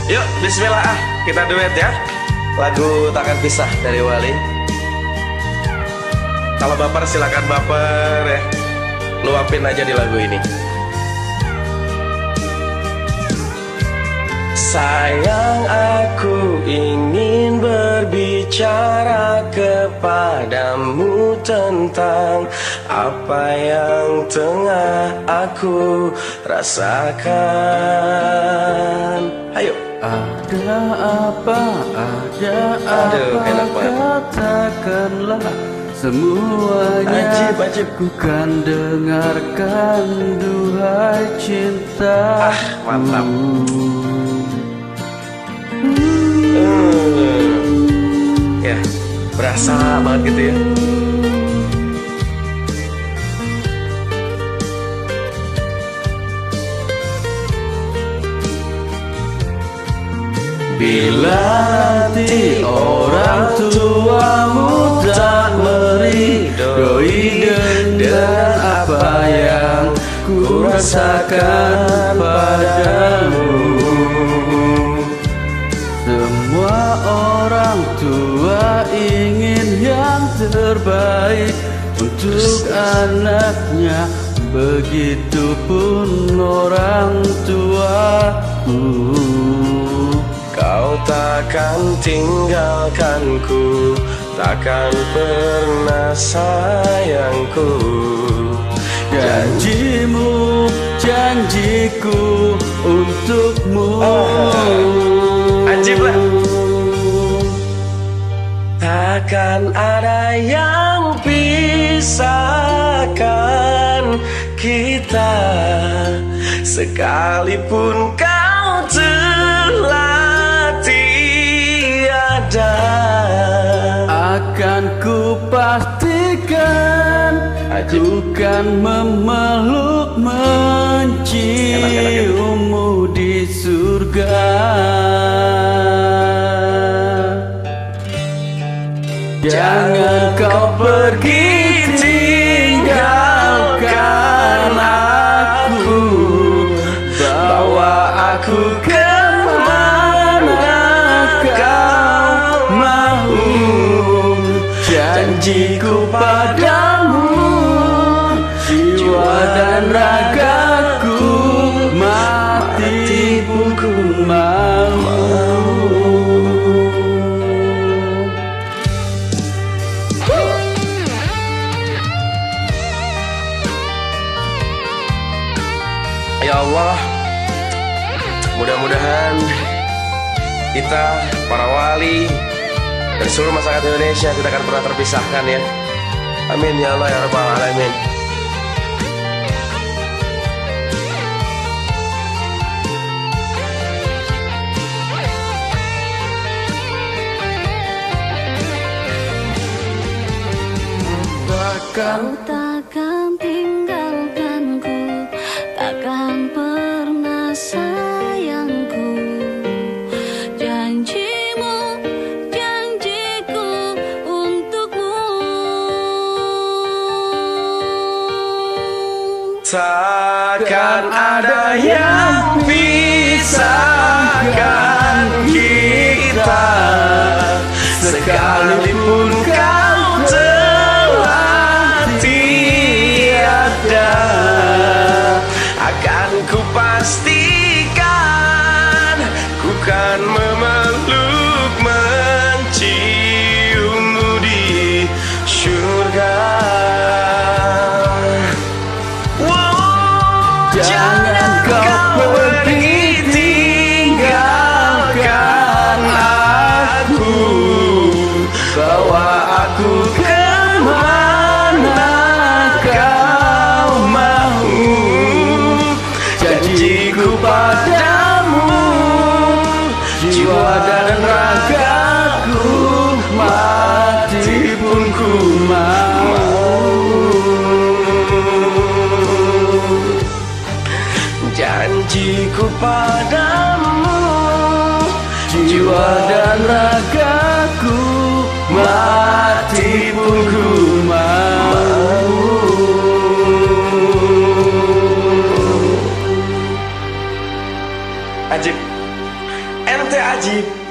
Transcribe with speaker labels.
Speaker 1: Yuk, bismillah kita duet ya. Lagu Takkan Pisah dari Wali. Kalau baper silakan baper ya. Luapin aja di lagu ini. Sayang, aku ingin berbicara kepadamu tentang apa yang tengah aku rasakan. Ayo.
Speaker 2: Ada apa,
Speaker 1: Aduh, enak banget.
Speaker 2: katakanlah semuanya.
Speaker 1: Ajib.
Speaker 2: Ku kan dengarkan duhai cinta.
Speaker 1: Mantap. Ya, berasa banget gitu ya.
Speaker 2: Bila nanti orang tuamu tak meridoi dengan apa yang ku rasakan padamu. Semua orang tua ingin yang terbaik untuk anaknya, begitupun orang tuaku.
Speaker 1: Kau takkan tinggalkanku, takkan pernah sayangku.
Speaker 2: Janjimu, janjiku untukmu.
Speaker 1: Ajib lah. Takkan ada yang pisahkan kita, sekalipun kau telah tiada.
Speaker 2: Akan ku pastikan, ku kan memeluk menciummu di surga. Jangan kau pergi tinggalkan aku, bawa aku kemana kau mau. Janjiku padamu, jiwa dan ragaku, mati pun ku mau.
Speaker 1: Ya Allah, mudah-mudahan kita, para wali, dan seluruh masyarakat Indonesia tidak akan pernah terpisahkan ya. Amin ya Allah ya Rabbal Alamin.
Speaker 2: Takkan
Speaker 3: Takkan tinggalkanku, takkan pernah sayangku. Janjimu, janjiku untukmu.
Speaker 1: Takkan ada yang pisahkan kita, sekalipun kau telah tiada. Akan ku pastikan, ku kan memeluk menciummu di surga.
Speaker 2: Jangan kau pergi tinggalkan aku, bawa aku kemana kau mau. Janjiku padamu, jiwa dan ragaku, mati pun ku mau.
Speaker 1: Janjiku padamu,
Speaker 2: Jiwa dan ragaku, mati pun ku mau.
Speaker 1: Ajib, enak teh Aji